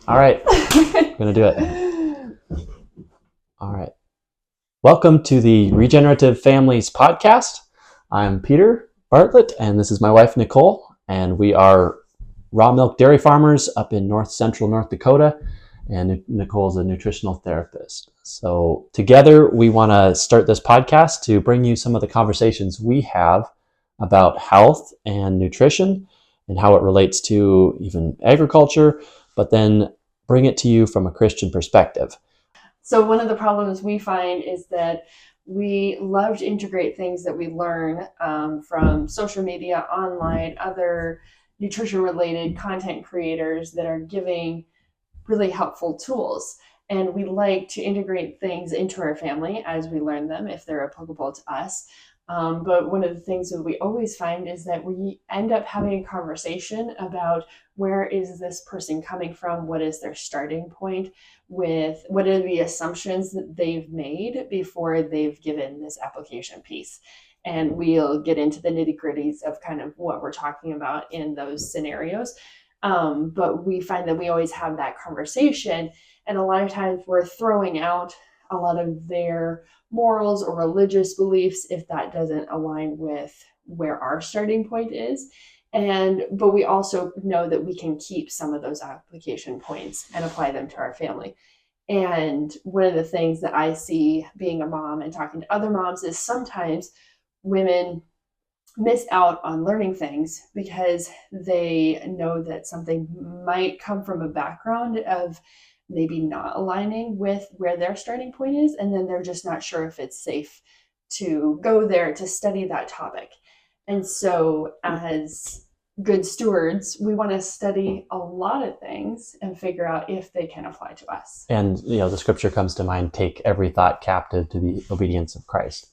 All right, I'm going to do it. All right. Welcome to the Regenerative Families Podcast. I'm Peter Bartlett, and this is my wife, Nicole, and we are raw milk dairy farmers up in north central North Dakota, and Nicole's a nutritional therapist. So together, we want to start this podcast to bring you some of the conversations we have about health and nutrition and how it relates to even agriculture, but then bring it to you from a Christian perspective. So one of the problems we find is that we love to integrate things that we learn from social media, online, other nutrition-related content creators that are giving really helpful tools. And we like to integrate things into our family as we learn them, if they're applicable to us. But one of the things that we always find is that we end up having a conversation about where is this person coming from? What is their starting point with what are the assumptions that they've made before they've given this application piece? And we'll get into the nitty-gritties of kind of what we're talking about in those scenarios. But we find that we always have that conversation. And a lot of times we're throwing out a lot of their morals or religious beliefs if that doesn't align with where our starting point is. But we also know that we can keep some of those application points and apply them to our family. And one of the things that I see being a mom and talking to other moms is sometimes women miss out on learning things because they know that something might come from a background of maybe not aligning with where their starting point is, and then they're just not sure if it's safe to go there to study that topic. And so as good stewards, we want to study a lot of things and figure out if they can apply to us. And, the scripture comes to mind, take every thought captive to the obedience of Christ.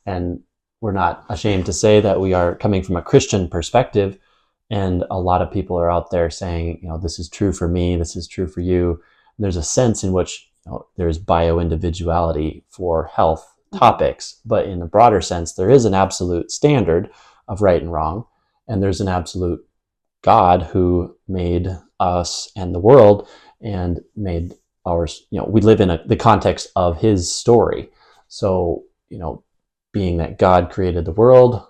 And we're not ashamed to say that we are coming from a Christian perspective. And a lot of people are out there saying, this is true for me, this is true for you. There's a sense in which there's bio-individuality for health topics, but in a broader sense, there is an absolute standard of right and wrong, and there's an absolute God who made us and the world and made ours. We live in the context of His story. So, being that God created the world,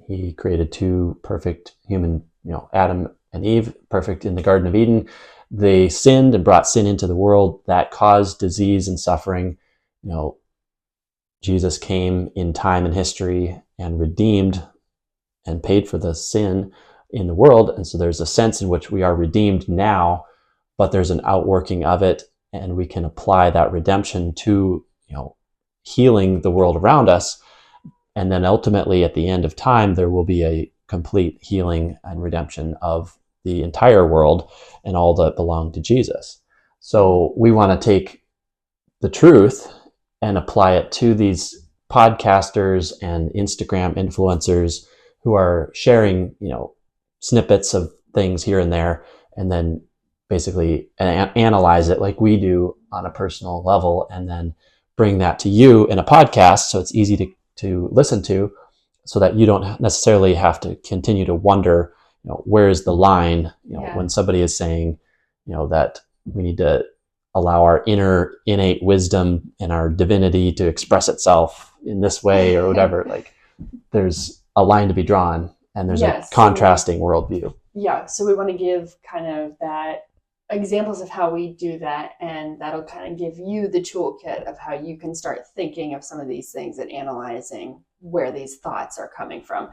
He created two perfect human, Adam and Eve, perfect in the Garden of Eden. They sinned and brought sin into the world that caused disease and suffering. Jesus came in time and history and redeemed and paid for the sin in the world. And so there's a sense in which we are redeemed now, but there's an outworking of it, and we can apply that redemption to, healing the world around us. And then ultimately at the end of time, there will be a complete healing and redemption of the entire world and all that belong to Jesus. So we want to take the truth and apply it to these podcasters and Instagram influencers who are sharing, snippets of things here and there, and then basically analyze it like we do on a personal level, and then bring that to you in a podcast so it's easy to listen to, so that you don't necessarily have to continue to wonder, where's the line, when somebody is saying, that we need to allow our innate wisdom and our divinity to express itself in this way or whatever. Like, there's a line to be drawn, and there's a contrasting worldview. Yeah. So we want to give kind of that examples of how we do that, and that'll kind of give you the toolkit of how you can start thinking of some of these things and analyzing where these thoughts are coming from.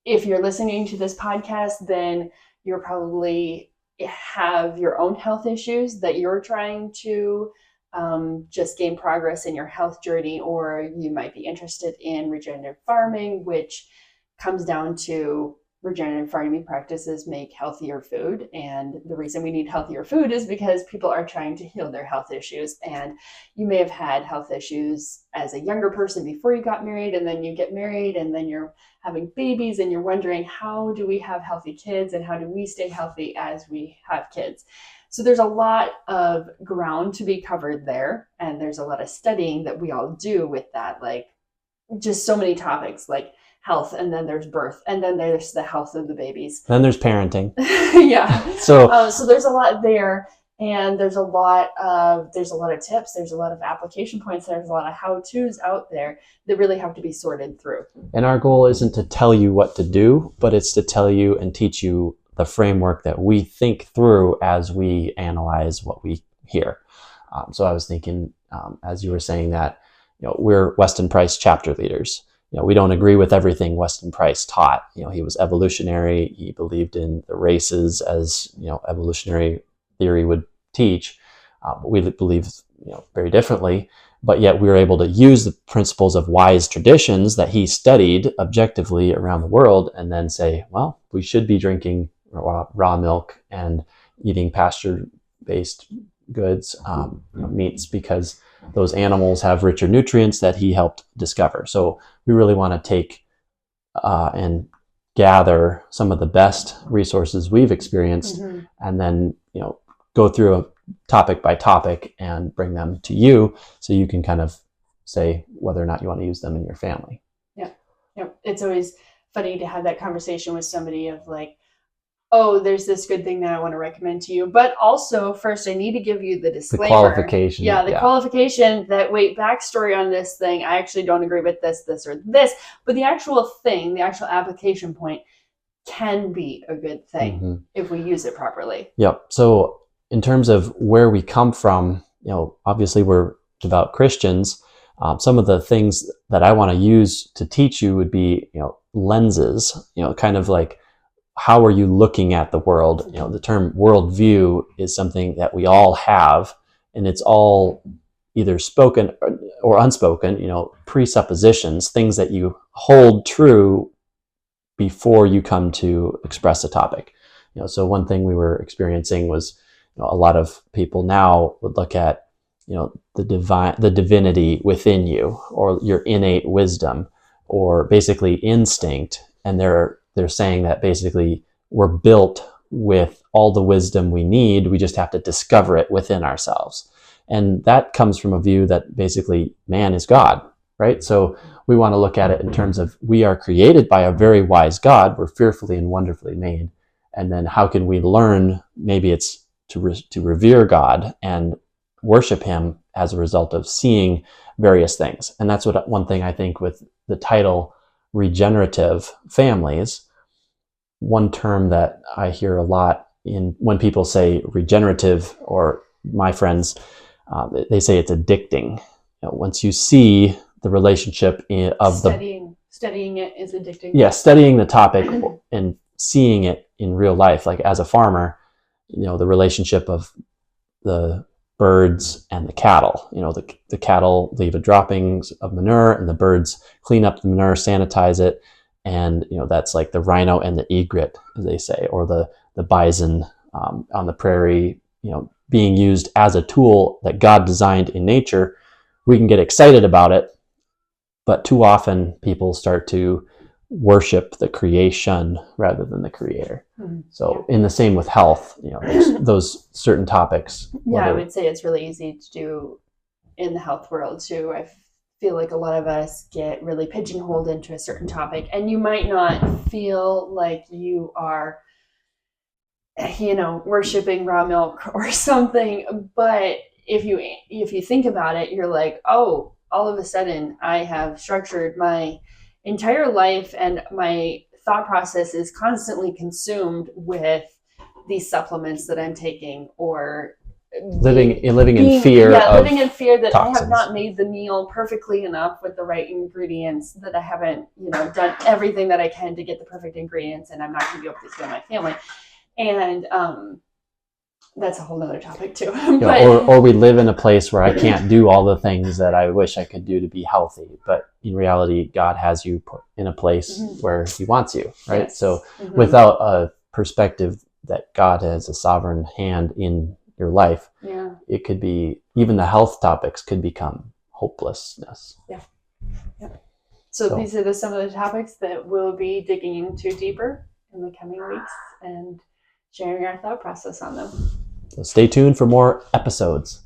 If you're listening to this podcast, then you're probably have your own health issues that you're trying to just gain progress in your health journey, or you might be interested in regenerative farming, which comes down to regenerative farming practices make healthier food. And the reason we need healthier food is because people are trying to heal their health issues. And you may have had health issues as a younger person before you got married, and then you get married, and then you're having babies, and you're wondering, how do we have healthy kids, and how do we stay healthy as we have kids? So there's a lot of ground to be covered there. And there's a lot of studying that we all do with that, like just so many topics, like health, and then there's birth, and then there's the health of the babies. Then there's parenting. Yeah. So there's a lot there, and there's a lot of tips, there's a lot of application points, there's a lot of how-tos out there that really have to be sorted through. And our goal isn't to tell you what to do, but it's to tell you and teach you the framework that we think through as we analyze what we hear. So I was thinking, as you were saying that, we're Weston Price chapter leaders. We don't agree with everything Weston Price taught. He was evolutionary. He believed in the races as, evolutionary theory would teach. But we believe, very differently. But yet we were able to use the principles of wise traditions that he studied objectively around the world and then say, well, we should be drinking raw milk and eating pasture-based goods, meats, because those animals have richer nutrients that he helped discover. So we really want to take and gather some of the best resources we've experienced, and then go through a topic by topic and bring them to you so you can kind of say whether or not you want to use them in your family. Yeah. It's always funny to have that conversation with somebody of like, oh, there's this good thing that I want to recommend to you, but also first I need to give you the disclaimer. The qualification. Yeah, the qualification that, wait, backstory on this thing, I actually don't agree with this, or this, but the actual thing, the actual application point can be a good thing if we use it properly. Yep. So in terms of where we come from, obviously we're devout Christians. Some of the things that I want to use to teach you would be, lenses, kind of like, how are you looking at the world? The term worldview is something that we all have, and it's all either spoken or unspoken, presuppositions, things that you hold true before you come to express a topic. So one thing we were experiencing was, a lot of people now would look at, the divinity within you, or your innate wisdom, or basically instinct, and they're saying that basically we're built with all the wisdom we need. We just have to discover it within ourselves. And that comes from a view that basically man is God, right? So we want to look at it in terms of we are created by a very wise God. We're fearfully and wonderfully made. And then how can we learn? Maybe it's to revere God and worship him as a result of seeing various things. And that's what one thing I think with the title Regenerative Families, one term that I hear a lot when people say regenerative, or my friends, they say it's addicting. Once you see the relationship of studying it is addicting. Yeah, studying the topic and seeing it in real life, like as a farmer, the relationship of the birds and the cattle. The cattle leave a droppings of manure, and the birds clean up the manure, sanitize it. And, that's like the rhino and the egret, as they say, or the bison on the prairie, being used as a tool that God designed in nature. We can get excited about it, but too often people start to worship the creation rather than the creator. So in the same with health, those certain topics. Yeah, I would say it's really easy to do in the health world too. I feel like a lot of us get really pigeonholed into a certain topic, and you might not feel like you are, worshiping raw milk or something, but if you think about it, you're like, oh, all of a sudden I have structured my entire life, and my thought process is constantly consumed with these supplements that I'm taking, or living in fear. Living in fear that toxins. I have not made the meal perfectly enough with the right ingredients, that I haven't, done everything that I can to get the perfect ingredients, and I'm not going to be able to feed my family. And that's a whole other topic too. Or we live in a place where I can't do all the things that I wish I could do to be healthy. But in reality, God has you put in a place where he wants you, right? Yes. So without a perspective that God has a sovereign hand in your life, it could be, even the health topics could become hopelessness. Yeah. So these are some of the topics that we'll be digging into deeper in the coming weeks and sharing our thought process on them. So stay tuned for more episodes.